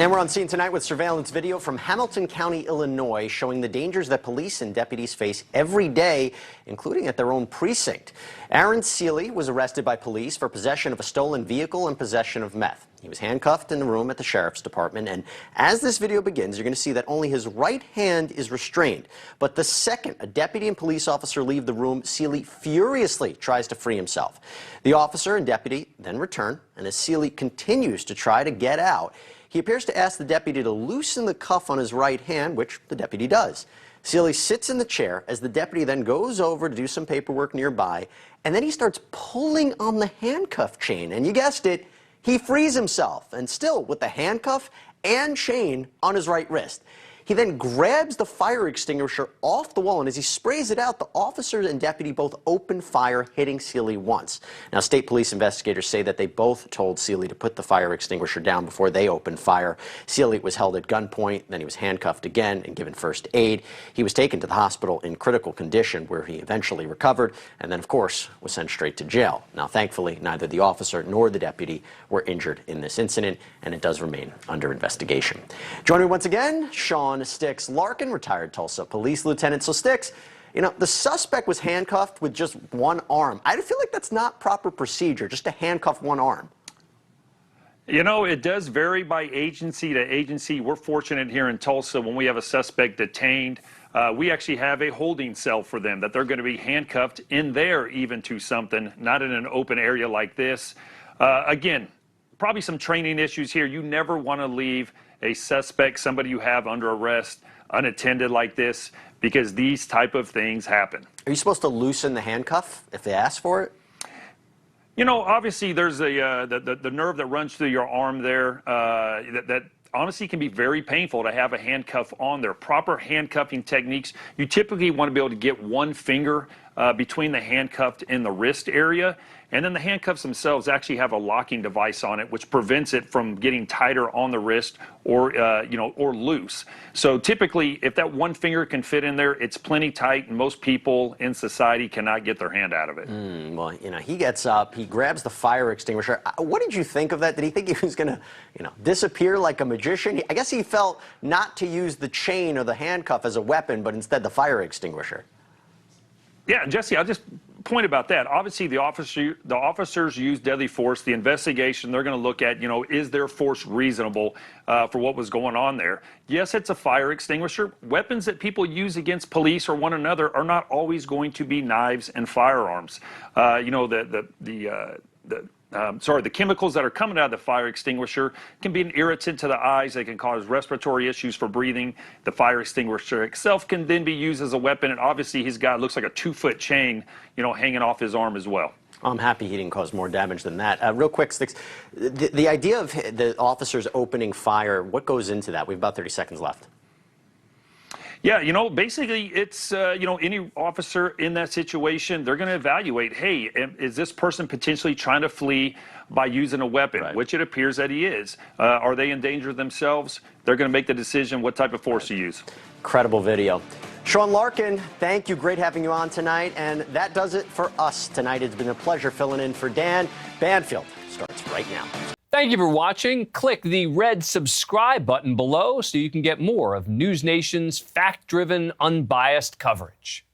And we're on scene tonight with surveillance video from Hamilton County, Illinois, showing the dangers that police and deputies face every day, including at their own precinct. Aaron Seeley was arrested by police for possession of a stolen vehicle and possession of meth. He was handcuffed in the room at the sheriff's department, and as this video begins, you're going to see that only his right hand is restrained. But the second a deputy and police officer leave the room, Seeley furiously tries to free himself. The officer and deputy then return, and as Seeley continues to try to get out, he appears to ask the deputy to loosen the cuff on his right hand, which the deputy does. Seeley sits in the chair as the deputy then goes over to do some paperwork nearby, and then he starts pulling on the handcuff chain. And you guessed it, he frees himself, and still with the handcuff and chain on his right wrist. He then grabs the fire extinguisher off the wall, and as he sprays it out, the officer and deputy both open fire, hitting Seeley once. Now, state police investigators say that they both told Seeley to put the fire extinguisher down before they opened fire. Seeley was held at gunpoint, then he was handcuffed again and given first aid. He was taken to the hospital in critical condition, where he eventually recovered, and then, of course, was sent straight to jail. Now, thankfully, neither the officer nor the deputy were injured in this incident, and it does remain under investigation. Joining me once again, Sean Sticks Larkin, retired Tulsa police lieutenant. So Sticks, you know, the suspect was handcuffed with just one arm. I feel like that's not proper procedure, just to handcuff one arm. You know, it does vary by agency to agency. We're fortunate here in Tulsa when we have a suspect detained, we actually have a holding cell for them that they're going to be handcuffed in there even to something, not in an open area like this. Again, probably some training issues here. You never want to leave a suspect, somebody you have under arrest, unattended like this, because these type of things happen. Are you supposed to loosen the handcuff if they ask for it? You know, obviously there's the nerve that runs through your arm there that honestly can be very painful to have a handcuff on there. Proper handcuffing techniques, you typically want to be able to get one finger between the handcuffed and the wrist area. And then the handcuffs themselves actually have a locking device on it, which prevents it from getting tighter on the wrist or, or loose. So typically, if that one finger can fit in there, it's plenty tight, and most people in society cannot get their hand out of it. Well, you know, he gets up, he grabs the fire extinguisher. What did you think of that? Did he think he was going to, disappear like a magician? I guess he felt not to use the chain or the handcuff as a weapon, but instead the fire extinguisher. Yeah, Jesse, I'll just point about that. Obviously, the officers use deadly force. The investigation, they're going to look at, is their force reasonable for what was going on there? Yes, it's a fire extinguisher. Weapons that people use against police or one another are not always going to be knives and firearms. The chemicals that are coming out of the fire extinguisher can be an irritant to the eyes. They can cause respiratory issues for breathing. The fire extinguisher itself can then be used as a weapon, and obviously he's got, looks like a 2-foot chain, hanging off his arm as well. I'm happy he didn't cause more damage than that. Real quick, Sticks, the idea of the officers opening fire, what goes into that? We have about 30 seconds left. Yeah, basically it's, any officer in that situation, they're going to evaluate, hey, is this person potentially trying to flee by using a weapon, right, which it appears that he is. Are they in danger themselves? They're going to make the decision what type of force to use. Incredible video. Sean Larkin, thank you. Great having you on tonight. And that does it for us tonight. It's been a pleasure filling in for Dan. Banfield starts right now. Thank you for watching. Click the red subscribe button below so you can get more of NewsNation's fact-driven, unbiased coverage.